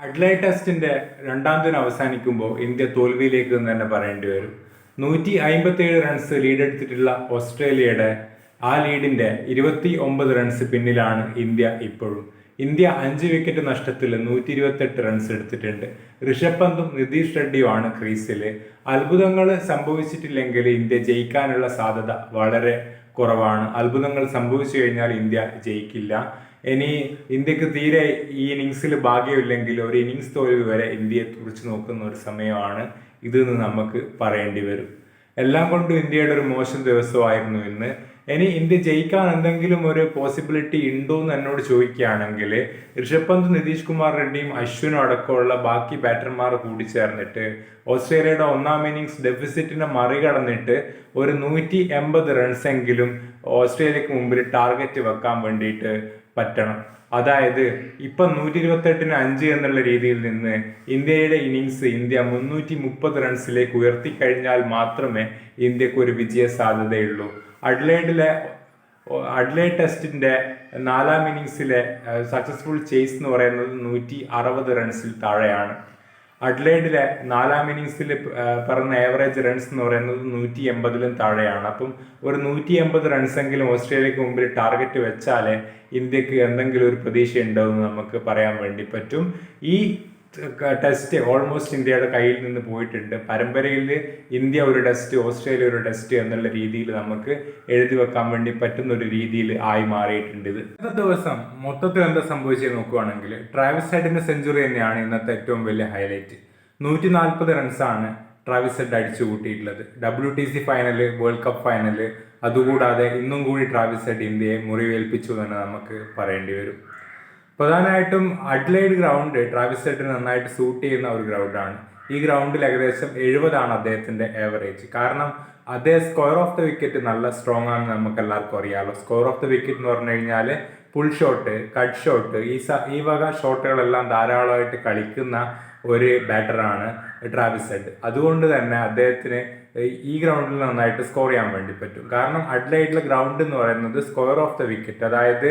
Adelaide ടെസ്റ്റിന്റെ രണ്ടാം ദിനം അവസാനിക്കുമ്പോൾ ഇന്ത്യ തോൽവിയിലേക്ക് എന്ന് തന്നെ പറയേണ്ടി വരും. 157 റൺസ് ലീഡ് എടുത്തിട്ടുള്ള ഓസ്ട്രേലിയയുടെ ആ ലീഡിന്റെ 29 റൺസ് പിന്നിലാണ് ഇന്ത്യ ഇപ്പോഴും. ഇന്ത്യ 5 വിക്കറ്റ് നഷ്ടത്തിൽ 128 റൺസ് എടുത്തിട്ടുണ്ട്. ഋഷഭ് പന്തും നിതീഷ് റെഡ്ഡിയുമാണ് ക്രീസിൽ. അത്ഭുതങ്ങൾ സംഭവിച്ചിട്ടില്ലെങ്കിൽ ഇന്ത്യ ജയിക്കാനുള്ള സാധ്യത വളരെ കുറവാണ്. അത്ഭുതങ്ങൾ സംഭവിച്ചു കഴിഞ്ഞാൽ ഇന്ത്യ ജയിക്കില്ല. ഇനി ഇന്ത്യക്ക് തീരെ ഈ ഇന്നിങ്സിൽ ഭാഗ്യമില്ലെങ്കിൽ ഒരു ഇന്നിങ്സ് തോൽവി വരെ ഇന്ത്യയെ തുറച്ചു നോക്കുന്ന ഒരു സമയമാണ് ഇതെന്ന് നമുക്ക് പറയേണ്ടി വരും. എല്ലാം കൊണ്ടും ഇന്ത്യയുടെ ഒരു മോശം ദിവസമായിരുന്നു ഇന്ന്. ഇനി ഇന്ത്യ ജയിക്കാൻ എന്തെങ്കിലും ഒരു പോസിബിലിറ്റി ഉണ്ടോ എന്ന് എന്നോട് ചോദിക്കുകയാണെങ്കിൽ ഋഷഭ് പന്ത്, നിതീഷ് കുമാർ റെഡ്ഡിയും അശ്വിനും അടക്കമുള്ള ബാക്കി ബാറ്റർമാർ കൂടി ചേർന്നിട്ട് ഓസ്ട്രേലിയയുടെ ഒന്നാം ഇന്നിങ്സ് ഡെഫിസിറ്റിനെ മറികടന്നിട്ട് ഒരു 180 റൺസ് എങ്കിലും ഓസ്ട്രേലിയക്ക് മുമ്പിൽ ടാർഗറ്റ് വെക്കാൻ വേണ്ടിയിട്ട് പറ്റണം. അതായത് ഇപ്പം 128-ന് 5 എന്നുള്ള രീതിയിൽ നിന്ന് ഇന്ത്യയുടെ ഇന്നിങ്സ് ഇന്ത്യ 330 റൺസിലേക്ക് ഉയർത്തി കഴിഞ്ഞാൽ മാത്രമേ ഇന്ത്യക്ക് ഒരു വിജയ സാധ്യതയുള്ളൂ. അഡ്ലൈഡ് ടെസ്റ്റിന്റെ 4ാം ഇന്നിങ്സിലെ സക്സസ്ഫുൾ ചേസ് എന്ന് പറയുന്നത് 160 റൺസിൽ താഴെയാണ്. അഡ്ലൈഡിലെ 4ാം ഇന്നിങ്സിൽ പറഞ്ഞ ഏവറേജ് റൺസ് എന്ന് പറയുന്നത് 180-ലും താഴെയാണ്. അപ്പം ഒരു 180 റൺസെങ്കിലും ഓസ്ട്രേലിയക്ക് മുമ്പിൽ ടാർഗറ്റ് വെച്ചാലേ ഇന്ത്യക്ക് എന്തെങ്കിലും ഒരു പ്രതീക്ഷ ഉണ്ടാവുമെന്ന് നമുക്ക് പറയാൻ വേണ്ടി പറ്റും. ഈ ടെസ്റ്റ് ഓൾമോസ്റ്റ് ഇന്ത്യയുടെ കയ്യിൽ നിന്ന് പോയിട്ടുണ്ട്. പരമ്പരയിൽ ഇന്ത്യ ഒരു ടെസ്റ്റ്, ഓസ്ട്രേലിയ ഒരു ടെസ്റ്റ് എന്നുള്ള രീതിയിൽ നമുക്ക് എഴുതി വെക്കാൻ വേണ്ടി പറ്റുന്ന ഒരു രീതിയിൽ ആയി മാറിയിട്ടുണ്ട് ഇത്. ഇന്നത്തെ ദിവസം മൊത്തത്തിൽ എന്താ സംഭവിച്ചത് നോക്കുകയാണെങ്കിൽ ട്രാവിസ് ഹെഡിന്റെ സെഞ്ചുറി തന്നെയാണ് ഇന്നത്തെ ഏറ്റവും വലിയ ഹൈലൈറ്റ്. 140 റൺസാണ് ട്രാവിസ് ഹെഡ് അടിച്ചു കൂട്ടിയിട്ടുള്ളത്. WTC final, world cup final, അതുകൂടാതെ ഇന്നും കൂടി ട്രാവിസ് ഹെഡ് ഇന്ത്യയെ മുറിവേൽപ്പിച്ചു എന്ന് നമുക്ക് പറയേണ്ടി വരും. പ്രധാനമായിട്ടും അഡ്ലൈഡ് ഗ്രൗണ്ട് ട്രാവിസ് ഹെഡിന് നന്നായിട്ട് സൂട്ട് ചെയ്യുന്ന ഒരു ഗ്രൗണ്ടാണ്. ഈ ഗ്രൗണ്ടിൽ ഏകദേശം 70 അദ്ദേഹത്തിന്റെ ഏവറേജ്. കാരണം അദ്ദേഹം സ്ക്വയർ ഓഫ് ദ വിക്കറ്റ് നല്ല സ്ട്രോങ് ആണെന്ന് നമുക്ക് എല്ലാവർക്കും അറിയാമല്ലോ. സ്ക്വയർ ഓഫ് ദ വിക്കറ്റ് എന്ന് പറഞ്ഞു കഴിഞ്ഞാൽ പുൾ ഷോട്ട്, കട്ട് ഷോട്ട്, ഈ വക ഷോട്ടുകളെല്ലാം ധാരാളമായിട്ട് കളിക്കുന്ന ഒരു ബാറ്ററാണ് ട്രാവിസ് ഹെഡ്. അതുകൊണ്ട് തന്നെ അദ്ദേഹത്തിന് ഈ ഗ്രൗണ്ടിൽ നന്നായിട്ട് സ്കോർ ചെയ്യാൻ വേണ്ടി പറ്റും. കാരണം അഡ്ലൈഡിലെ ഗ്രൗണ്ട് എന്ന് പറയുന്നത് സ്ക്വയർ ഓഫ് ദ വിക്കറ്റ്, അതായത്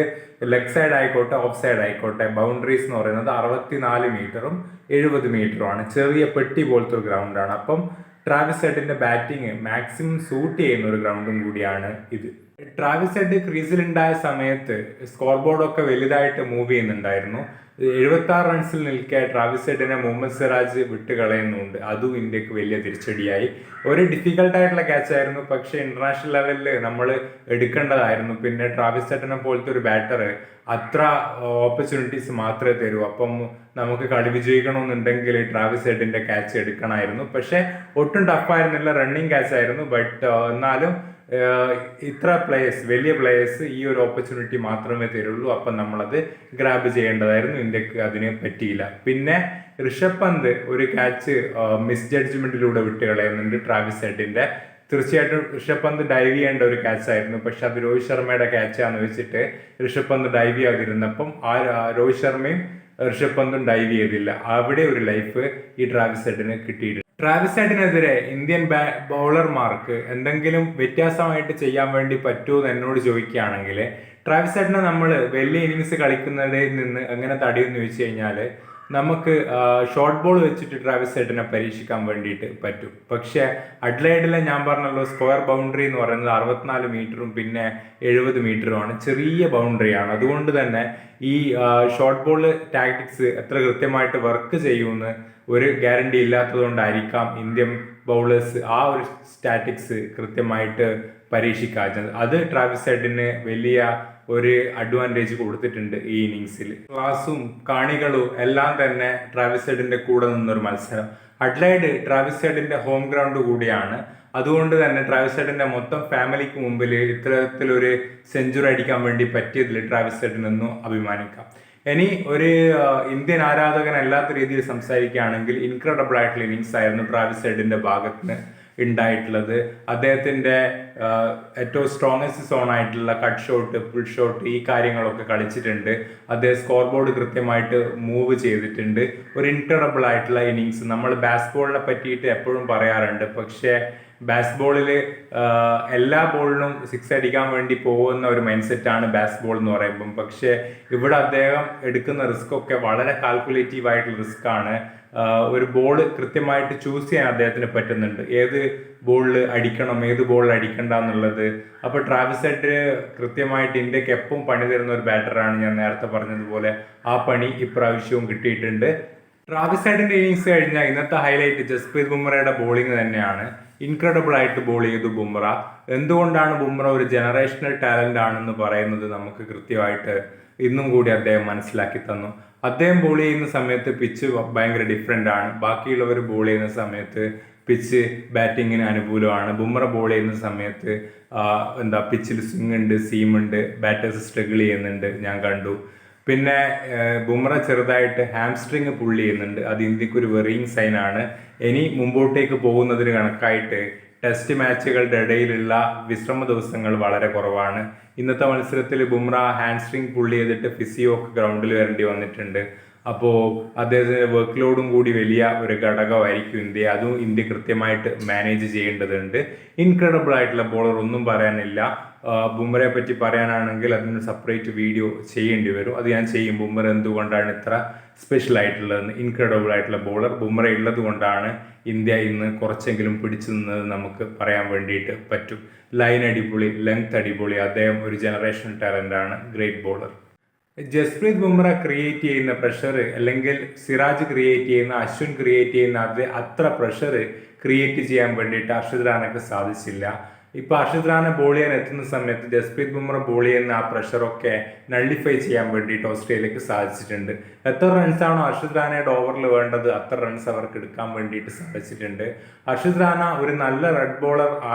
ലെഗ് സൈഡ് ആയിക്കോട്ടെ ഓഫ് സൈഡ് ആയിക്കോട്ടെ, ബൗണ്ടറീസ് എന്ന് പറയുന്നത് 64 മീറ്ററും 70 മീറ്ററുമാണ്. ചെറിയ പെട്ടി പോലത്തെ ഒരു ഗ്രൗണ്ടാണ്. അപ്പം ട്രാവിസ് ഹെഡിന്റെ ബാറ്റിംഗ് മാക്സിമം സൂട്ട് ചെയ്യുന്ന ഒരു ഗ്രൗണ്ടും കൂടിയാണ് ഇത്. ട്രാവിസ് ഹെഡ് ക്രീസിലുണ്ടായ സമയത്ത് സ്കോർ ബോർഡൊക്കെ വലുതായിട്ട് മൂവ് ചെയ്യുന്നുണ്ടായിരുന്നു. 76 റൺസിൽ നിൽക്കെ ട്രാവിസ് ഹെഡിനെ മുഹമ്മദ് സിറാജ് വിട്ട് കളയുന്നുണ്ട്. അതും ഇന്ത്യക്ക് വലിയ തിരിച്ചടിയായി. ഒരു ഡിഫിക്കൽട്ടായിട്ടുള്ള ക്യാച്ച് ആയിരുന്നു, പക്ഷേ ഇന്റർനാഷണൽ ലെവലിൽ നമ്മൾ എടുക്കേണ്ടതായിരുന്നു. പിന്നെ ട്രാവിസ് ഹെഡിനെ പോലത്തെ ഒരു ബാറ്റർ അത്ര ഓപ്പർച്യൂണിറ്റീസ് മാത്രമേ തരൂ. അപ്പം നമുക്ക് കളി വിജയിക്കണമെന്നുണ്ടെങ്കിൽ ട്രാവിസ് ഹെഡിന്റെ ക്യാച്ച് എടുക്കണമായിരുന്നു. പക്ഷെ ഒട്ടും ടഫായിരുന്നില്ല, റണ്ണിങ് ക്യാച്ച് ആയിരുന്നു. ബട്ട് എന്നാലും ഇത്ര വലിയ പ്ലേയേഴ്സ് ഈ ഒരു ഓപ്പർച്യൂണിറ്റി മാത്രമേ തരുള്ളൂ. അപ്പം നമ്മളത് ഗ്രാബ് ചെയ്യേണ്ടതായിരുന്നു. ഇന്ത്യക്ക് അതിന് പറ്റിയില്ല. പിന്നെ ഋഷഭ് പന്ത് ഒരു ക്യാച്ച് മിസ് ജഡ്ജ്മെന്റിലൂടെ വിട്ട് കളയുന്നുണ്ട് ട്രാവിസ് ഹെഡിന്റെ. തീർച്ചയായിട്ടും ഋഷഭ് പന്ത് ഡൈവ് ചെയ്യേണ്ട ഒരു ക്യാച്ച് ആയിരുന്നു. പക്ഷെ അത് രോഹിത് ശർമ്മയുടെ ക്യാച്ചാന്ന് വെച്ചിട്ട് ഋഷഭ് പന്ത് ഡൈവ് ചെയ്യാതിരുന്നപ്പം രോഹിത് ശർമ്മയും ഋഷഭ് പന്തും ഡൈവ് ചെയ്തില്ല. അവിടെ ഒരു ലൈഫ് ഈ ട്രാവിസ് ഹെഡിന് കിട്ടിയിട്ടുണ്ട്. ട്രാവിസ് ഹെഡിനെതിരെ ഇന്ത്യൻ ബൗളർമാർക്ക് എന്തെങ്കിലും വ്യത്യാസമായിട്ട് ചെയ്യാൻ വേണ്ടി പറ്റുമോ എന്ന് എന്നോട് ചോദിക്കുകയാണെങ്കിൽ ട്രാവിസ് ഹെഡിനെ നമ്മൾ വലിയ ഇന്നിങ്സ് കളിക്കുന്നതിൽ നിന്ന് എങ്ങനെ തടയുമെന്ന് ചോദിച്ചു കഴിഞ്ഞാൽ നമുക്ക് ഷോർട്ട് ബോൾ വെച്ചിട്ട് ട്രാവിസ് ഹെഡിനെ പരീക്ഷിക്കാൻ വേണ്ടിയിട്ട് പറ്റും. പക്ഷേ അഡ്ലൈഡിലെ ഞാൻ പറഞ്ഞല്ലോ സ്ക്വയർ ബൗണ്ടറി എന്ന് പറയുന്നത് 64 മീറ്ററും പിന്നെ 70 മീറ്ററുമാണ്. ചെറിയ ബൗണ്ടറിയാണ്. അതുകൊണ്ട് തന്നെ ഈ ഷോർട്ട് ബോൾ ടാക്ടിക്സ് എത്ര കൃത്യമായിട്ട് വർക്ക് ചെയ്യുമെന്ന് ഒരു ഗ്യാരണ്ടി ഇല്ലാത്തതുകൊണ്ടായിരിക്കാം ഇന്ത്യൻ ബൗളേഴ്സ് ആ ഒരു സ്റ്റാറ്റിക്സ് കൃത്യമായിട്ട് പരീക്ഷിക്കാത്തത്. അത് ട്രാവിസ് ഹെഡിന് വലിയ ഒരു അഡ്വാൻറ്റേജ് കൊടുത്തിട്ടുണ്ട് ഈ ഇന്നിങ്സിൽ. ക്ലാസും കാണികളും എല്ലാം തന്നെ ട്രാവിസ് ഹെഡിന്റെ കൂടെ നിന്നൊരു മത്സരം. അഡ്ലൈഡ് ട്രാവിസ് ഹെഡിന്റെ ഹോം ഗ്രൗണ്ട് കൂടിയാണ്. അതുകൊണ്ട് തന്നെ ട്രാവിസ് ഹെഡിന്റെ മൊത്തം ഫാമിലിക്ക് മുമ്പിൽ ഇത്തരത്തിലൊരു സെഞ്ചുറി അടിക്കാൻ വേണ്ടി പറ്റിയതിൽ ട്രാവിസ് ഹെഡിനൊന്നും അഭിമാനിക്കാം. ഇനി ഒരു ഇന്ത്യൻ ആരാധകൻ അല്ലാത്ത രീതിയിൽ സംസാരിക്കുകയാണെങ്കിൽ ഇൻക്രെഡിബിൾ ആയിട്ടുള്ള ഇന്നിങ്സ് ആയിരുന്നു ട്രാവിസ് ഹെഡിന്റെ ഭാഗത്ത് ഉണ്ടായിട്ടുള്ളത്. അദ്ദേഹത്തിന്റെ ഏറ്റവും സ്ട്രോങ്ങസ്റ്റ് സോൺ ആയിട്ടുള്ള കട്ട് ഷോട്ട്, പുൾ ഷോട്ട്, ഈ കാര്യങ്ങളൊക്കെ കളിച്ചിട്ടുണ്ട്. അദ്ദേഹം സ്കോർ ബോർഡ് കൃത്യമായിട്ട് മൂവ് ചെയ്തിട്ടുണ്ട്. ഒരു ഇൻക്രെഡിബിൾ ആയിട്ടുള്ള ഇന്നിങ്സ്. നമ്മൾ ബാസ്ബോളിനെ പറ്റിയിട്ട് എപ്പോഴും പറയാറുണ്ട്, പക്ഷേ ബാസ്ബോളിൽ എല്ലാ ബോളിനും സിക്സ് അടിക്കാൻ വേണ്ടി പോകുന്ന ഒരു മൈൻഡ് സെറ്റാണ് ബാസ്ബോൾ എന്ന് പറയുമ്പം. പക്ഷേ ഇവിടെ അദ്ദേഹം എടുക്കുന്ന റിസ്ക് ഒക്കെ വളരെ കാൽക്കുലേറ്റീവ് ആയിട്ടുള്ള റിസ്ക് ആണ്. ഒരു ബോൾ കൃത്യമായിട്ട് ചൂസ് ചെയ്യാൻ അദ്ദേഹത്തിന് പറ്റുന്നുണ്ട്, ഏത് ബോളിൽ അടിക്കണം ഏത് ബോളിൽ അടിക്കണ്ട എന്നുള്ളത്. അപ്പോൾ ട്രാവിസ് ഹെഡ് കൃത്യമായിട്ട് ഇന്ത്യക്ക് എപ്പം പണി തരുന്ന ഒരു ബാറ്ററാണ്. ഞാൻ നേരത്തെ പറഞ്ഞതുപോലെ ആ പണി ഇപ്രാവശ്യവും കിട്ടിയിട്ടുണ്ട്. ട്രാവിസ് ഹെഡിന്റെ ഇന്നിങ്സ് കഴിഞ്ഞാൽ ഇന്നത്തെ ഹൈലൈറ്റ് ജസ്പ്രീത് ബുംറയുടെ ബോളിംഗ് തന്നെയാണ്. ഇൻക്രെഡിബിൾ ആയിട്ട് ബോൾ ചെയ്തു ബുംറ. എന്തുകൊണ്ടാണ് ബുംറ ഒരു ജനറേഷണൽ ടാലന്റ് ആണെന്ന് പറയുന്നത് നമുക്ക് കൃത്യമായിട്ട് ഇന്നും കൂടി അദ്ദേഹം മനസ്സിലാക്കി തന്നു. അദ്ദേഹം ബോൾ ചെയ്യുന്ന സമയത്ത് പിച്ച് ഭയങ്കര ഡിഫറെൻ്റ് ആണ്. ബാക്കിയുള്ളവർ ബോൾ ചെയ്യുന്ന സമയത്ത് പിച്ച് ബാറ്റിങ്ങിന് അനുകൂലമാണ്. ബുംറ ബോൾ ചെയ്യുന്ന സമയത്ത് പിച്ചിൽ സ്വിംഗ് ഉണ്ട്, സീമുണ്ട്, ബാറ്റേഴ്സ് സ്ട്രഗിൾ ചെയ്യുന്നുണ്ട്, ഞാൻ കണ്ടു. പിന്നെ ബുംറ ചെറുതായിട്ട് ഹാംസ്ട്രിങ് പുള്ളി ചെയ്യുന്നുണ്ട്. അത് ഇന്ത്യക്ക് ഒരു വെറിയിങ് സൈനാണ്. ഇനി മുമ്പോട്ടേക്ക് പോകുന്നതിന് കണക്കായിട്ട് ടെസ്റ്റ് മാച്ചുകളുടെ ഇടയിലുള്ള വിശ്രമ ദിവസങ്ങൾ വളരെ കുറവാണ്. ഇന്നത്തെ മത്സരത്തിൽ ബുംറ ഹാൻസ്ട്രിങ് പുള്ളി ചെയ്തിട്ട് ഫിസിയോ ഗ്രൗണ്ടിൽ വരേണ്ടി വന്നിട്ടുണ്ട്. അപ്പോൾ അദ്ദേഹത്തിന് വർക്ക് ലോഡും കൂടി വലിയ ഒരു ഘടകമായിരിക്കും ഇന്ത്യ. അതും ഇന്ത്യ കൃത്യമായിട്ട് മാനേജ് ചെയ്യേണ്ടതുണ്ട്. ഇൻക്രെഡിബിൾ ആയിട്ടുള്ള ബോളർ ഒന്നും പറയാനില്ല. ബുംറയെ പറ്റി പറയാനാണെങ്കിൽ അതിന് സെപ്പറേറ്റ് വീഡിയോ ചെയ്യേണ്ടി വരും. അത് ഞാൻ ചെയ്യും. ബുംറ എന്തുകൊണ്ടാണ് ഇത്ര സ്പെഷ്യൽ ആയിട്ടുള്ളതെന്ന്. ഇൻക്രെഡിബിൾ ആയിട്ടുള്ള ബോളർ ബുംറ ഉള്ളത് കൊണ്ടാണ് ഇന്ത്യ ഇന്ന് കുറച്ചെങ്കിലും പിടിച്ചു നിന്നത് നമുക്ക് പറയാൻ വേണ്ടിയിട്ട് പറ്റും. ലൈൻ അടിപൊളി, ലെങ്ത് അടിപൊളി. അദ്ദേഹം ഒരു ജനറേഷൻ ടാലന്റ് ആണ്, great bowler. Jasprit Bumrah create ചെയ്യുന്ന പ്രഷർ, അല്ലെങ്കിൽ സിറാജ് ക്രിയേറ്റ് ചെയ്യുന്ന, അശ്വിൻ ക്രിയേറ്റ് ചെയ്യുന്ന അത്ര പ്രഷർ ക്രിയേറ്റ് ചെയ്യാൻ വേണ്ടിയിട്ട് ഹർഷിത് റാണയ്ക്ക് സാധിച്ചില്ല. ഇപ്പൊ ഹർഷിത് റാണ ബോൾ ചെയ്യാൻ എത്തുന്ന സമയത്ത് ജസ്പ്രീത് ബുംറ ബോൾ ചെയ്യുന്ന ആ പ്രഷറൊക്കെ നള്ളിഫൈ ചെയ്യാൻ വേണ്ടിയിട്ട് ഓസ്ട്രേലിയക്ക് സാധിച്ചിട്ടുണ്ട്. എത്ര റൺസാണോ ഹർഷിത് റാണയുടെ ഓവറിൽ വേണ്ടത് അത്ര റൺസ് അവർക്ക് എടുക്കാൻ വേണ്ടിയിട്ട് സാധിച്ചിട്ടുണ്ട്. ഹർഷിത് റാണ ഒരു നല്ല റെഡ്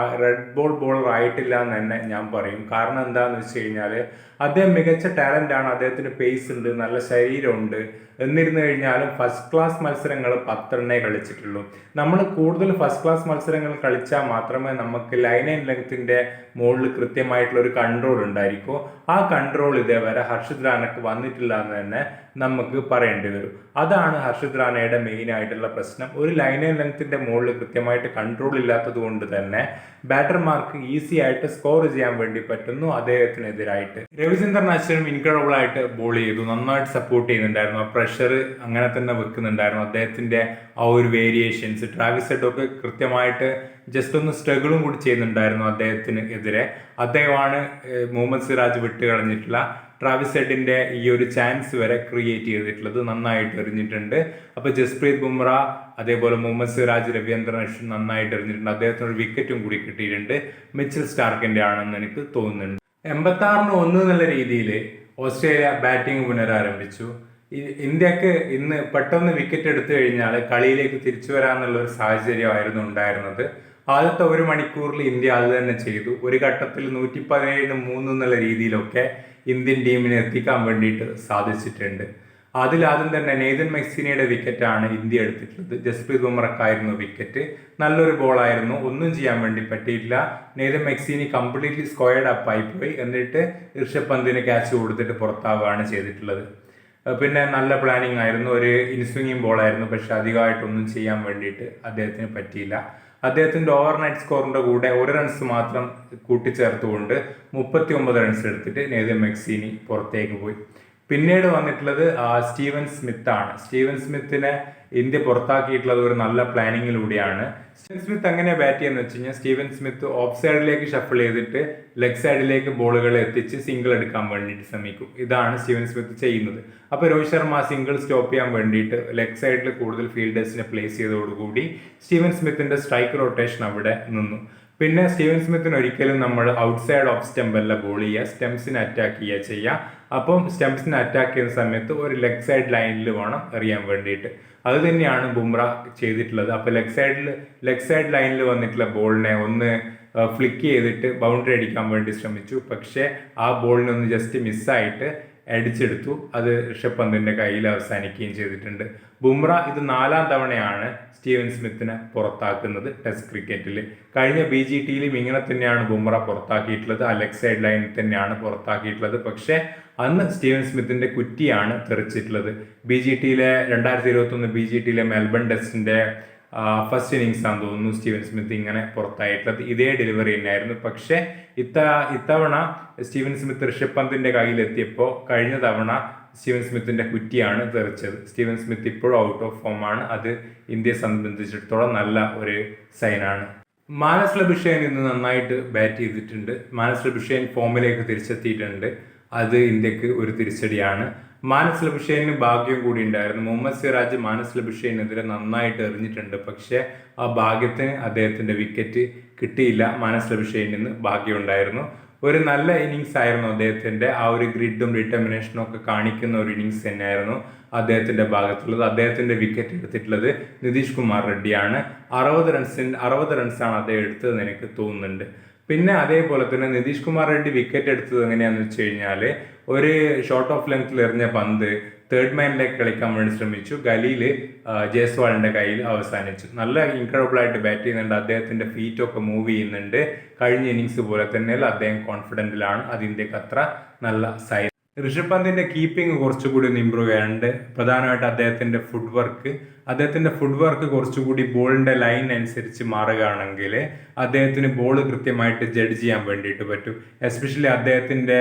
ബോൾ ബോളർ ആയിട്ടില്ല എന്ന് തന്നെ ഞാൻ പറയും. കാരണം എന്താണെന്ന് വെച്ച് കഴിഞ്ഞാൽ അദ്ദേഹം മികച്ച ടാലന്റ് ആണ്, അദ്ദേഹത്തിന് പേസ് ഉണ്ട്, നല്ല ശരീരമുണ്ട്. എന്നിരുന്നു കഴിഞ്ഞാലും ഫസ്റ്റ് ക്ലാസ് മത്സരങ്ങൾ 10 റണ്ണേ കളിച്ചിട്ടുള്ളൂ. നമ്മൾ കൂടുതൽ ഫസ്റ്റ് ക്ലാസ് മത്സരങ്ങൾ കളിച്ചാൽ മാത്രമേ നമുക്ക് ലൈൻ ആൻഡ് ലെങ്ത്തിന്റെ മുകളിൽ കൃത്യമായിട്ടുള്ള ഒരു കൺട്രോൾ ഉണ്ടായിരിക്കും. ആ കൺട്രോൾ ഇതേവരെ ഹർഷിത് റാണയ്ക്ക് വന്നിട്ടില്ല എന്ന് തന്നെ നമുക്ക് പറയേണ്ടി വരും. അതാണ് ഹർഷിത് റാണയുടെ മെയിൻ ആയിട്ടുള്ള പ്രശ്നം. ഒരു ലൈൻ ആൻഡ് ലെങ്ത്തിന്റെ മുകളിൽ കൃത്യമായിട്ട് കൺട്രോൾ ഇല്ലാത്തത് കൊണ്ട് തന്നെ ബാറ്റർമാർക്ക് ഈസി ആയിട്ട് സ്കോർ ചെയ്യാൻ വേണ്ടി പറ്റുന്നു അദ്ദേഹത്തിനെതിരായിട്ട്. രവിചന്ദ്രൻ അശ്വിനും ഇൻക്രെഡിബിൾ ആയിട്ട് ബോൾ ചെയ്തു, നന്നായിട്ട് സപ്പോർട്ട് ചെയ്യുന്നുണ്ടായിരുന്നു. ആ പ്രഷർ അങ്ങനെ തന്നെ വെക്കുന്നുണ്ടായിരുന്നു. അദ്ദേഹത്തിന്റെ ആ ഒരു വേരിയേഷൻസ്, ട്രാവിസ് ഹെഡ് ഒക്കെ കൃത്യമായിട്ട് ജസ്റ്റ് ഒന്ന് സ്ട്രഗിളും കൂടി ചെയ്യുന്നുണ്ടായിരുന്നു അദ്ദേഹത്തിന് എതിരെ. അദ്ദേഹമാണ് മുഹമ്മദ് സിറാജ് വിട്ടുകളഞ്ഞിട്ടുള്ള ട്രാവിസ് ഹെഡിന്റെ ഈ ഒരു ചാൻസ് വരെ ക്രിയേറ്റ് ചെയ്തിട്ടുള്ളത്. നന്നായിട്ട് എറിഞ്ഞിട്ടുണ്ട്. അപ്പൊ ജസ്പ്രീത് ബുംറ, അതേപോലെ മുഹമ്മദ് സിറാജ്, രവീന്ദ്രൻ അശ്വിൻ നന്നായിട്ട് എറിഞ്ഞിട്ടുണ്ട്. അദ്ദേഹത്തിന് ഒരു വിക്കറ്റും കൂടി കിട്ടിയിട്ടുണ്ട്. മിച്ചൽ സ്റ്റാർക്കിന്റെ ആണെന്ന് എനിക്ക് തോന്നുന്നുണ്ട്. 86-1 എന്നുള്ള രീതിയിൽ ഓസ്ട്രേലിയ ബാറ്റിംഗ് പുനരാരംഭിച്ചു. ഇന്ത്യക്ക് ഇന്ന് പെട്ടെന്ന് വിക്കറ്റ് എടുത്തു കഴിഞ്ഞാൽ കളിയിലേക്ക് തിരിച്ചു വരാന്നുള്ള ഒരു സാഹചര്യമായിരുന്നു ഉണ്ടായിരുന്നത്. ആദ്യത്തെ 1 മണിക്കൂറിൽ ഇന്ത്യ അത് തന്നെ ചെയ്തു. ഒരു ഘട്ടത്തിൽ 117-3 എന്നുള്ള രീതിയിലൊക്കെ ഇന്ത്യൻ ടീമിനെ എത്തിക്കാൻ വേണ്ടിയിട്ട് സാധിച്ചിട്ടുണ്ട്. അതിലാദ്യം തന്നെ നെയ്തൻ മെക്സിനിയുടെ വിക്കറ്റാണ് ഇന്ത്യ എടുത്തിട്ടുള്ളത്. ജസ്പ്രീത് ബുംറക്കായിരുന്നു വിക്കറ്റ്. നല്ലൊരു ബോളായിരുന്നു, ഒന്നും ചെയ്യാൻ വേണ്ടി പറ്റിയില്ല. നെയ്തൻ മെക്സിനി കംപ്ലീറ്റ്ലി സ്ക്വയർഡ് അപ്പ് ആയിപ്പോയി. എന്നിട്ട് ഋഷഭ് പന്തിന് ക്യാച്ച് കൊടുത്തിട്ട് പുറത്താവുകയാണ് ചെയ്തിട്ടുള്ളത്. പിന്നെ നല്ല പ്ലാനിങ് ആയിരുന്നു, ഒരു ഇൻസ്വിങ്ങിങ് ബോളായിരുന്നു. പക്ഷെ അധികമായിട്ടൊന്നും ചെയ്യാൻ വേണ്ടിയിട്ട് അദ്ദേഹത്തിന് പറ്റിയില്ല. അദ്ദേഹത്തിന്റെ ഓവർനൈറ്റ് സ്കോറിന്റെ കൂടെ 1 റൺസ് മാത്രം കൂട്ടിച്ചേർത്തുകൊണ്ട് 39 റൺസ് എടുത്തിട്ട് നെയ്തൻ മെക്സിനി പുറത്തേക്ക് പോയി. പിന്നീട് വന്നിട്ടുള്ളത് സ്റ്റീവൻ സ്മിത്ത് ആണ്. സ്റ്റീവൻ സ്മിത്തിനെ ഇന്ത്യ പുറത്താക്കിയിട്ടുള്ളത് ഒരു നല്ല പ്ലാനിങ്ങിലൂടെയാണ്. സ്റ്റീവൻ സ്മിത്ത് എങ്ങനെ ബാറ്റ് ചെയ്യുന്ന വെച്ച് കഴിഞ്ഞാൽ, സ്റ്റീവൻ സ്മിത്ത് ഓഫ് സൈഡിലേക്ക് ഷഫിൾ ചെയ്തിട്ട് ലെഗ് സൈഡിലേക്ക് ബോളുകൾ എത്തിച്ച് സിംഗിൾ എടുക്കാൻ വേണ്ടിയിട്ട് ശ്രമിക്കും. ഇതാണ് സ്റ്റീവൻ സ്മിത്ത് ചെയ്യുന്നത്. അപ്പോൾ രോഹിത് ശർമ്മ സിംഗിൾ സ്റ്റോപ്പ് ചെയ്യാൻ വേണ്ടിയിട്ട് ലെഗ് സൈഡിൽ കൂടുതൽ ഫീൽഡേഴ്സിനെ പ്ലേസ് ചെയ്തതോടുകൂടി സ്റ്റീവൻ സ്മിത്തിന്റെ സ്ട്രൈക്ക് റൊട്ടേഷൻ അവിടെ നിന്നു. പിന്നെ സ്റ്റീവൻ സ്മിത്തിന് ഒരിക്കലും നമ്മൾ ഔട്ട്സൈഡ് ഓഫ് സ്റ്റംപ് അല്ല ബോൾ ചെയ്യുക, സ്റ്റംപ്സിനെ അറ്റാക്ക് ചെയ്യുക. അപ്പം സ്റ്റംപ്സിനെ അറ്റാക്ക് ചെയ്യുന്ന സമയത്ത് ഒരു ലെഗ് സൈഡ് ലൈനിൽ വേണം എറിയാൻ വേണ്ടിയിട്ട്. അത് തന്നെയാണ് ബുംറ ചെയ്തിട്ടുള്ളത്. അപ്പോൾ ലെഗ് സൈഡ് ലൈനിൽ വന്നിട്ടുള്ള ബോളിനെ ഒന്ന് ഫ്ലിക്ക് ചെയ്തിട്ട് ബൗണ്ടറി അടിക്കാൻ വേണ്ടി ശ്രമിച്ചു. പക്ഷേ ആ ബോളിനൊന്ന് ജസ്റ്റ് മിസ്സായിട്ട് അടിച്ചെടുത്തു. അത് ഋഷഭ് പന്തിന്റെ കയ്യിൽ അവസാനിക്കുകയും ചെയ്തിട്ടുണ്ട്. ബുംറ ഇത് 4ാം തവണയാണ് സ്റ്റീവൻ സ്മിത്തിനെ പുറത്താക്കുന്നത് ടെസ്റ്റ് ക്രിക്കറ്റിൽ. കഴിഞ്ഞ BGTയിലും ഇങ്ങനെ തന്നെയാണ് ബുംറ പുറത്താക്കിയിട്ടുള്ളത്. ആ ലെഗ് സൈഡ് ലൈനിൽ തന്നെയാണ് പുറത്താക്കിയിട്ടുള്ളത്. പക്ഷേ അന്ന് സ്റ്റീവൻ സ്മിത്തിന്റെ കുറ്റിയാണ് തെറിച്ചിട്ടുള്ളത്. 2021 BGTയിലെ മെൽബൺ ടെസ്റ്റിന്റെ ഫസ്റ്റ് ഇന്നിങ്സ് ആണെന്ന് തോന്നുന്നു സ്റ്റീവൻ സ്മിത്ത് ഇങ്ങനെ പുറത്തായിട്ടുള്ളത്. ഇതേ ഡെലിവറി തന്നെയായിരുന്നു. പക്ഷേ ഇത്തവണ സ്റ്റീവൻ സ്മിത്ത് ഋഷഭ് പന്തിന്റെ കയ്യിലെത്തിയപ്പോൾ കഴിഞ്ഞ തവണ സ്റ്റീവൻ സ്മിത്തിന്റെ കുറ്റിയാണ് തെറിച്ചത്. സ്റ്റീവൻ സ്മിത്ത് ഇപ്പോഴും ഔട്ട് ഓഫ് ഫോം ആണ്. അത് ഇന്ത്യയെ സംബന്ധിച്ചിടത്തോളം നല്ല ഒരു സൈനാണ്. മാനസ് ലബുഷേൻ ഇന്ന് നന്നായിട്ട് ബാറ്റ് ചെയ്തിട്ടുണ്ട്. മാനസ് ലബുഷേൻ ഫോമിലേക്ക് തിരിച്ചെത്തിയിട്ടുണ്ട്. അത് ഇന്ത്യക്ക് ഒരു തിരിച്ചടിയാണ്. മാനസ് ലബുഷേന് ഭാഗ്യം കൂടി ഉണ്ടായിരുന്നു. മുഹമ്മദ് സിറാജ് മാനസ് ലബുഷേനെതിരെ നന്നായിട്ട് എറിഞ്ഞിട്ടുണ്ട്. പക്ഷേ ആ ഭാഗ്യത്തിന് അദ്ദേഹത്തിന്റെ വിക്കറ്റ് കിട്ടിയില്ല. മാനസ് ലബുഷേനിൽ നിന്ന് ഭാഗ്യം ഉണ്ടായിരുന്നു. ഒരു നല്ല ഇന്നിങ്സ് ആയിരുന്നു അദ്ദേഹത്തിന്റെ. ആ ഒരു ഗ്രിഡും ഡിറ്റർമിനേഷനും ഒക്കെ കാണിക്കുന്ന ഒരു ഇന്നിങ്സ് തന്നെയായിരുന്നു അദ്ദേഹത്തിന്റെ ഭാഗത്തുള്ളത്. അദ്ദേഹത്തിന്റെ വിക്കറ്റ് എടുത്തിട്ടുള്ളത് നിതീഷ് കുമാർ റെഡ്ഡിയാണ്. 60 റൺസാണ് അദ്ദേഹം എടുത്തതെന്ന് എനിക്ക് തോന്നുന്നുണ്ട്. പിന്നെ അതേപോലെ തന്നെ നിതീഷ് കുമാർ റെഡ്ഡി വിക്കറ്റ് എടുത്തത് എങ്ങനെയാണെന്ന് വെച്ച് കഴിഞ്ഞാൽ ഒരു ഷോർട്ട് ഓഫ് ലെങ്ത്തിൽ എറിഞ്ഞ പന്ത് തേർഡ് മാനിലേക്ക് കളിക്കാൻ വേണ്ടി ശ്രമിച്ചു. ഗലിയിൽ ജയ്സ്വാളിന്റെ കയ്യിൽ അവസാനിച്ചു. നല്ല ഇൻക്രെഡിബിൾ ആയിട്ട് ബാറ്റ് ചെയ്യുന്നുണ്ട്. അദ്ദേഹത്തിന്റെ ഫീറ്റൊക്കെ മൂവ് ചെയ്യുന്നുണ്ട്. കഴിഞ്ഞ ഇന്നിങ്സ് പോലെ തന്നെ അദ്ദേഹം കോൺഫിഡന്റിലാണ്. അത് ഇന്ത്യക്ക് അത്ര നല്ല സൈൻ. ഋഷഭ് പന്തിന്റെ കീപ്പിംഗ് കുറച്ചുകൂടി ഒന്ന് ഇമ്പ്രൂവ് ചെയ്യാനുണ്ട്. പ്രധാനമായിട്ട് അദ്ദേഹത്തിന്റെ ഫുഡ് വർക്ക് കുറച്ചുകൂടി ബോളിന്റെ ലൈൻ അനുസരിച്ച് മാറുകയാണെങ്കിൽ അദ്ദേഹത്തിന് ബോൾ കൃത്യമായിട്ട് ജഡ്ജ് ചെയ്യാൻ വേണ്ടിയിട്ട് പറ്റും. എസ്പെഷ്യലി അദ്ദേഹത്തിന്റെ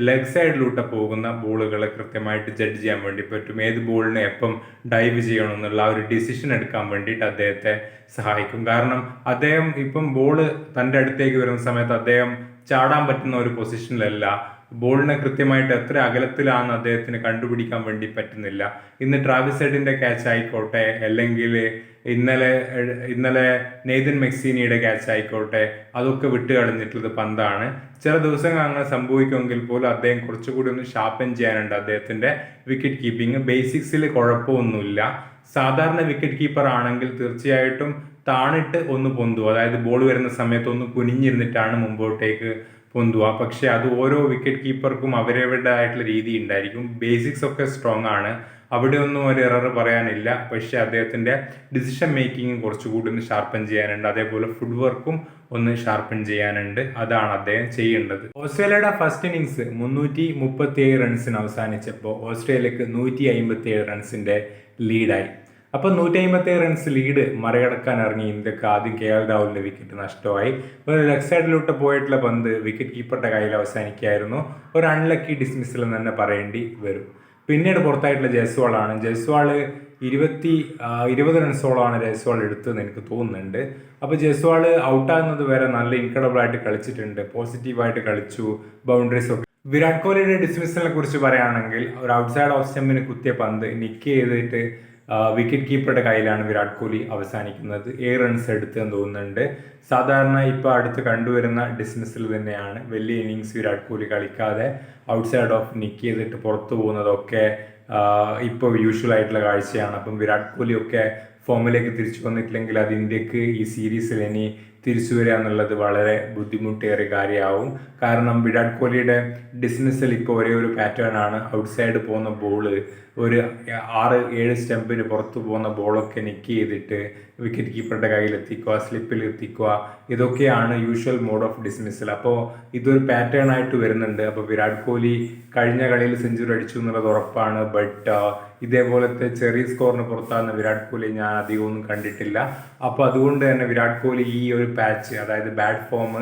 ലെഗ് സൈഡിലൂടെ പോകുന്ന ബോളുകൾ കൃത്യമായിട്ട് ജഡ്ജ് ചെയ്യാൻ വേണ്ടി പറ്റും. ഏത് ബോളിനെ എപ്പം ഡൈവ് ചെയ്യണം എന്നുള്ള ഒരു ഡിസിഷൻ എടുക്കാൻ വേണ്ടിയിട്ട് അദ്ദേഹത്തെ സഹായിക്കും. കാരണം അദ്ദേഹം ഇപ്പം ബോള് തൻ്റെ അടുത്തേക്ക് വരുന്ന സമയത്ത് അദ്ദേഹം ചാടാൻ പറ്റുന്ന ഒരു പൊസിഷനിലല്ല. ബോളിനെ കൃത്യമായിട്ട് എത്ര അകലത്തിലാണ് അദ്ദേഹത്തിന് കണ്ടുപിടിക്കാൻ വേണ്ടി പറ്റുന്നില്ല. ഇന്ന് ട്രാവിസ് ഹെഡിന്റെ ക്യാച്ച് ആയിക്കോട്ടെ, അല്ലെങ്കിൽ ഇന്നലെ നെയ്തൻ മെക്സീനിയുടെ ക്യാച്ച് ആയിക്കോട്ടെ, അതൊക്കെ വിട്ട് കളഞ്ഞിട്ടുള്ളത് പന്താണ്. ചില ദിവസങ്ങൾ അങ്ങനെ സംഭവിക്കുമെങ്കിൽ പോലും അദ്ദേഹം കുറച്ചുകൂടി ഒന്ന് ഷാർപ്പൻ ചെയ്യാനുണ്ട് അദ്ദേഹത്തിന്റെ വിക്കറ്റ് കീപ്പിംഗ്. ബേസിക്സിൽ കുഴപ്പമൊന്നുമില്ല. സാധാരണ വിക്കറ്റ് കീപ്പർ ആണെങ്കിൽ തീർച്ചയായിട്ടും താണിട്ട് ഒന്ന് പൊന്തും. അതായത് ബോൾ വരുന്ന സമയത്ത് ഒന്ന് കുനിഞ്ഞിരുന്നിട്ടാണ് മുമ്പോട്ടേക്ക് പൊന്തുക. പക്ഷെ അത് ഓരോ വിക്കറ്റ് കീപ്പർക്കും അവരവരുടേതായിട്ടുള്ള രീതി ഉണ്ടായിരിക്കും. ബേസിക്സ് ഒക്കെ സ്ട്രോങ് ആണ്. അവിടെ ഒന്നും ഒരു എറർ പറയാനില്ല. പക്ഷെ അദ്ദേഹത്തിന്റെ ഡിസിഷൻ മേക്കിംഗ് കുറച്ചുകൂടി ഒന്ന് ഷാർപ്പൻ ചെയ്യാനുണ്ട്. അതേപോലെ ഫുഡ് വർക്കും ഒന്ന് ഷാർപ്പൻ ചെയ്യാനുണ്ട്. അതാണ് അദ്ദേഹം ചെയ്യേണ്ടത്. ഓസ്ട്രേലിയയുടെ ഫസ്റ്റ് ഇന്നിങ്സ് 337 റൺസിന് അവസാനിച്ചപ്പോൾ ഓസ്ട്രേലിയക്ക് 157 റൺസിന്റെ ലീഡായി. അപ്പൊ 157 റൺസ് ലീഡ് മറികടക്കാൻ ഇറങ്ങി ഇന്ത്യക്ക് ആദ്യം KL രാഹുലിന്റെ വിക്കറ്റ് നഷ്ടമായി. ഒരു ലെഗ് സൈഡിലോട്ട് പോയിട്ടുള്ള പന്ത് വിക്കറ്റ് കീപ്പറുടെ കയ്യിൽ അവസാനിക്കായിരുന്നു. ഒരു അൺലക്കി ഡിസ്മിസൽ എന്ന് തന്നെ പറയേണ്ടി വരും. പിന്നീട് പുറത്തായിട്ടുള്ള ജയ്സ്വാളാണ്. ജയ്സ്വാള് 20 റൺസോളമാണ് ജയ്സ്വാൾ എടുത്തതെന്ന് എനിക്ക് തോന്നുന്നുണ്ട്. അപ്പൊ ജയ്സ്വാള് ഔട്ടാകുന്നത് വരെ നല്ല ഇൻക്രെഡിബിൾ ആയിട്ട് കളിച്ചിട്ടുണ്ട്. പോസിറ്റീവായിട്ട് കളിച്ചു. ബൗണ്ടറീസ് ഒക്കെ. വിരാട് കോഹ്ലിയുടെ ഡിസ്മിസലിനെ കുറിച്ച് പറയുകയാണെങ്കിൽ ഒരു ഔട്ട്സൈഡ് ഓഫ് സ്റ്റമ്പിന് കുത്തിയ പന്ത് നിക്ക് ചെയ്തിട്ട് വിക്കറ്റ് കീപ്പറുടെ കയ്യിലാണ് വിരാട് കോഹ്ലി അവസാനിക്കുന്നത്. 7 റൺസ് എടുത്തെന്ന് തോന്നുന്നുണ്ട്. സാധാരണ ഇപ്പോൾ അടുത്ത് കണ്ടുവരുന്ന ഡിസ്മിസൽ തന്നെയാണ്. വലിയ ഇന്നിങ്സ് വിരാട് കോഹ്ലി കളിക്കാതെ ഔട്ട്സൈഡ് ഓഫ് നിക്ക് ചെയ്തിട്ട് പുറത്തു പോകുന്നതൊക്കെ ഇപ്പോൾ യൂഷ്വൽ ആയിട്ടുള്ള കാഴ്ചയാണ്. അപ്പം വിരാട് കോഹ്ലി ഒക്കെ ഫോമിലേക്ക് തിരിച്ചു വന്നിട്ടില്ലെങ്കിൽ അത് ഇന്ത്യക്ക് ഈ സീരീസിൽ ഇനി തിരിച്ചു വരിക എന്നുള്ളത് വളരെ ബുദ്ധിമുട്ടേറിയ കാര്യമാവും. കാരണം വിരാട് കോഹ്ലിയുടെ ഡിസ്മിസൽ ഇപ്പോൾ ഒരേ ഒരു പാറ്റേൺ ആണ്. ഔട്ട്സൈഡ് പോകുന്ന ബോള്, ഒരു 6-7 സ്റ്റംപിന് പുറത്തു പോകുന്ന ബോളൊക്കെ നിക്ക് ചെയ്തിട്ട് വിക്കറ്റ് കീപ്പറുടെ കയ്യിൽ എത്തിക്കുക, സ്ലിപ്പിൽ എത്തിക്കുക, ഇതൊക്കെയാണ് യൂഷ്വൽ മോഡ് ഓഫ് ഡിസ്മിസൽ. അപ്പോൾ ഇതൊരു പാറ്റേൺ ആയിട്ട് വരുന്നുണ്ട്. അപ്പോൾ വിരാട് കോഹ്ലി കഴിഞ്ഞ കളിയിൽ സെഞ്ചുറി അടിച്ചു എന്നുള്ളത് ഉറപ്പാണ്. ബട്ട് ഇതേപോലത്തെ ചെറിയ സ്കോറിന് പുറത്താകുന്ന വിരാട് കോഹ്ലി ഞാൻ അധികമൊന്നും കണ്ടിട്ടില്ല. അപ്പോൾ അതുകൊണ്ട് തന്നെ വിരാട് കോഹ്ലി ഈ ഒരു പാച്ച്, അതായത് ബാഡ് ഫോം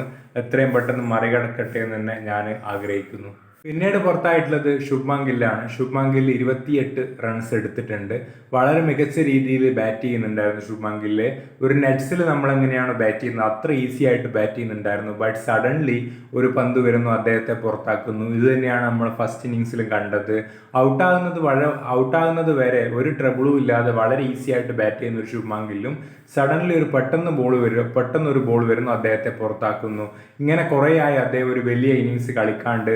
എത്രയും പെട്ടെന്ന് മറികടക്കട്ടെ എന്ന് തന്നെ ഞാൻ ആഗ്രഹിക്കുന്നു. പിന്നീട് പുറത്തായിട്ടുള്ളത് ശുഭ്മാൻ ഗില്ലാണ്. ശുഭ്മാൻ ഗില്ല് 28 റൺസ് എടുത്തിട്ടുണ്ട്. വളരെ മികച്ച രീതിയിൽ ബാറ്റ് ചെയ്യുന്നുണ്ടായിരുന്നു ശുഭ്മാൻ ഗില്ല്. ഒരു നെറ്റ്സിൽ നമ്മൾ എങ്ങനെയാണ് ബാറ്റ് ചെയ്യുന്നത് അത്ര ഈസി ആയിട്ട് ബാറ്റ് ചെയ്യുന്നുണ്ടായിരുന്നു. ബട്ട് സഡൻലി ഒരു പന്ത് വരുന്നു, അദ്ദേഹത്തെ പുറത്താക്കുന്നു. ഇത് തന്നെയാണ് നമ്മൾ ഫസ്റ്റ് ഇന്നിങ്സിലും കണ്ടത്. ഔട്ടാകുന്നത് വരെ ഒരു ട്രബിളും ഇല്ലാതെ വളരെ ഈസി ആയിട്ട് ബാറ്റ് ചെയ്യുന്ന ഒരു ശുഭ്മാൻ ഗില്ലും സഡൻലി പെട്ടെന്ന് ഒരു ബോൾ വരുന്നു, അദ്ദേഹത്തെ പുറത്താക്കുന്നു. ഇങ്ങനെ കുറേയായി അദ്ദേഹം ഒരു വലിയ ഇന്നിങ്സ് കളിക്കാണ്ട്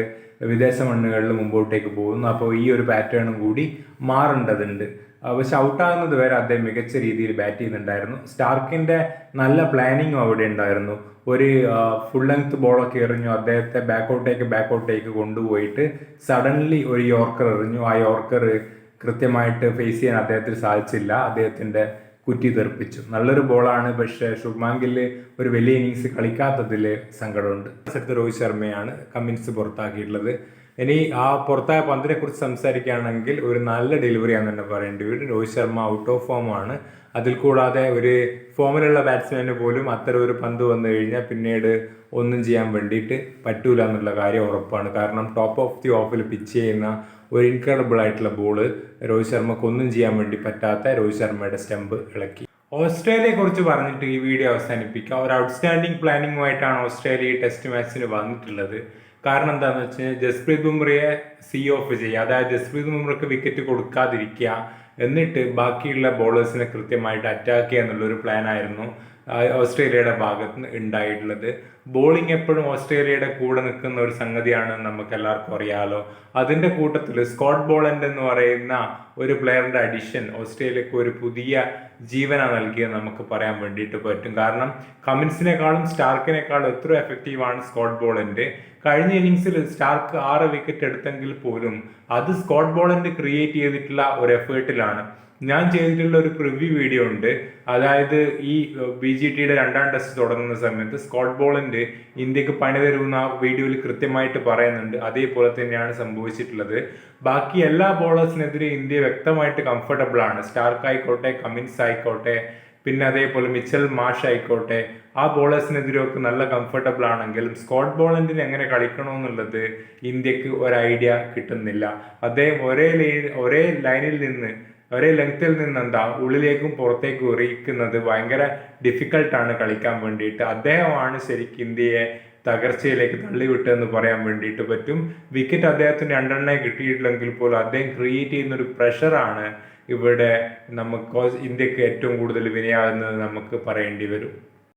വിദേശ മണ്ണുകളിൽ മുമ്പോട്ടേക്ക് പോകുന്നു. അപ്പോൾ ഈ ഒരു പാറ്റേണും കൂടി മാറേണ്ടതുണ്ട്. പക്ഷെ ഔട്ടാകുന്നത് വരെ അദ്ദേഹം മികച്ച രീതിയിൽ ബാറ്റ് ചെയ്യുന്നുണ്ടായിരുന്നു. സ്റ്റാർക്കിന്റെ നല്ല പ്ലാനിങ്ങും അവിടെ ഉണ്ടായിരുന്നു. ഒരു ഫുൾ ലെങ്ത് ബോളൊക്കെ എറിഞ്ഞു, അദ്ദേഹത്തെ ബാക്കൗട്ടേക്ക് കൊണ്ടുപോയിട്ട് സഡൻലി ഒരു യോർക്കർ എറിഞ്ഞു. ആ യോർക്കർ കൃത്യമായിട്ട് ഫേസ് ചെയ്യാൻ അദ്ദേഹത്തിന് സാധിച്ചില്ല. അദ്ദേഹത്തിന്റെ കുറ്റി തെറിപ്പിച്ചു. നല്ലൊരു ബോളാണ്. പക്ഷേ ശുഭ്മാൻ ഗില്ല് ഒരു വലിയ ഇന്നിങ്സ് കളിക്കാത്തതിൽ സങ്കടമുണ്ട്. രോഹിത് ശർമ്മയാണ് കമ്മിൻസ് പുറത്താക്കിയിട്ടുള്ളത്. ഇനി ആ പുറത്തായ പന്തിനെ കുറിച്ച് സംസാരിക്കുകയാണെങ്കിൽ ഒരു നല്ല ഡെലിവറിയാണെന്ന് തന്നെ പറയേണ്ടി വരും. രോഹിത് ശർമ്മ ഔട്ട് ഓഫ് ഫോമാണ്. അതിൽ കൂടാതെ ഒരു ഫോമിലുള്ള ബാറ്റ്സ്മാന് പോലും അത്തരം ഒരു പന്ത് വന്നു കഴിഞ്ഞാൽ പിന്നീട് ഒന്നും ചെയ്യാൻ വേണ്ടിയിട്ട് പറ്റൂല എന്നുള്ള കാര്യം ഉറപ്പാണ്. കാരണം ടോപ്പ് ഓഫ് ദി ഓഫിൽ പിച്ച് ചെയ്യുന്ന ഒരു ഇൻക്രെഡിബിൾ ആയിട്ടുള്ള ബോള് രോഹിത് ശർമ്മക്ക് ഒന്നും ചെയ്യാൻ വേണ്ടി പറ്റാത്ത രോഹിത് ശർമ്മയുടെ സ്റ്റംപ് ഇളക്കി. ഓസ്ട്രേലിയയെ കുറിച്ച് പറഞ്ഞിട്ട് ഈ വീഡിയോ അവസാനിപ്പിക്കാം. ഒരു ഔട്ട്സ്റ്റാൻഡിങ് പ്ലാനിങ്ങുമായിട്ടാണ് ഓസ്ട്രേലിയ ഈ ടെസ്റ്റ് മാച്ചിന് വന്നിട്ടുള്ളത്. കാരണം എന്താണെന്ന് വെച്ച് കഴിഞ്ഞാൽ ജസ്പ്രീത് ബുംറയെ ഓഫ് ചെയ്യുക, അതായത് ജസ്പ്രീത് ബുംറയ്ക്ക് വിക്കറ്റ് കൊടുക്കാതിരിക്കുക, എന്നിട്ട് ബാക്കിയുള്ള ബോളേഴ്സിനെ കൃത്യമായിട്ട് അറ്റാക്ക് ചെയ്യുക എന്നുള്ളൊരു പ്ലാനായിരുന്നു ഓസ്ട്രേലിയയുടെ ഭാഗത്ത് നിന്ന് ഉണ്ടായിട്ടുള്ളത്. ബോളിംഗ് എപ്പോഴും ഓസ്ട്രേലിയയുടെ കൂടെ നിൽക്കുന്ന ഒരു സംഗതിയാണ് നമുക്ക് എല്ലാവർക്കും അറിയാലോ. അതിൻ്റെ കൂട്ടത്തിൽ സ്കോട്ട് ബോളൻഡ് എന്ന് പറയുന്ന ഒരു പ്ലെയറിൻ്റെ അഡിഷൻ ഓസ്ട്രേലിയക്ക് ഒരു പുതിയ ജീവന നൽകിയെന്ന് നമുക്ക് പറയാൻ വേണ്ടിയിട്ട് പറ്റും. കാരണം കമിൻസിനേക്കാളും സ്റ്റാർക്കിനേക്കാളും എത്ര എഫക്റ്റീവാണ് സ്കോട്ട് ബോളൻഡ്. കഴിഞ്ഞ ഇന്നിങ്സിൽ സ്റ്റാർക്ക് 6 വിക്കറ്റ് എടുത്തെങ്കിൽ പോലും അത് സ്കോട്ട് ബോളൻഡ് ക്രിയേറ്റ് ചെയ്തിട്ടുള്ള ഒരു എഫേർട്ടിലാണ്. ഞാൻ ചെയ്തിട്ടുള്ള ഒരു പ്രിവ്യൂ വീഡിയോ ഉണ്ട്. അതായത് ഈ BGTയുടെ 2ാം ടെസ്റ്റ് തുടങ്ങുന്ന സമയത്ത് സ്കോട്ട് ബോളൻഡ് ഇന്ത്യക്ക് പണി തരുമെന്ന് ആ വീഡിയോയിൽ കൃത്യമായിട്ട് പറയുന്നുണ്ട്. അതേപോലെ തന്നെയാണ് സംഭവിച്ചിട്ടുള്ളത്. ബാക്കി എല്ലാ ബോളേഴ്സിനെതിരെ ഇന്ത്യ വ്യക്തമായിട്ട് കംഫർട്ടബിൾ ആണ്. സ്റ്റാർക്ക് ആയിക്കോട്ടെ, കമിൻസ് ആയിക്കോട്ടെ, പിന്നെ അതേപോലെ മിച്ചൽ മാഷ് ആയിക്കോട്ടെ, ആ ബോളേഴ്സിനെതിരെയൊക്കെ നല്ല കംഫർട്ടബിൾ ആണെങ്കിലും സ്കോട്ട് ബോളൻഡിന് എങ്ങനെ കളിക്കണമെന്നുള്ളത് ഇന്ത്യക്ക് ഒരു ഐഡിയ കിട്ടുന്നില്ല. അദ്ദേഹം ഒരേ ലൈനിൽ നിന്ന് ഒരേ ലെങ്ത്തിൽ നിന്ന് ഉള്ളിലേക്കും പുറത്തേക്കും എറിയിക്കുന്നത് ഭയങ്കര ഡിഫിക്കൽട്ടാണ് കളിക്കാൻ വേണ്ടിയിട്ട്. അദ്ദേഹമാണ് ശരിക്കും ഇന്ത്യയെ തകർച്ചയിലേക്ക് തള്ളിവിട്ടെന്ന് പറയാൻ വേണ്ടിയിട്ട് പറ്റും. വിക്കറ്റ് അദ്ദേഹത്തിന് 2 കിട്ടിയിട്ടില്ലെങ്കിൽ പോലും അദ്ദേഹം ക്രിയേറ്റ് ചെയ്യുന്ന ഒരു പ്രഷറാണ് ഇവിടെ നമുക്ക് ഇന്ത്യക്ക് ഏറ്റവും കൂടുതൽ വിനയാകുന്നത് നമുക്ക് പറയേണ്ടി വരും.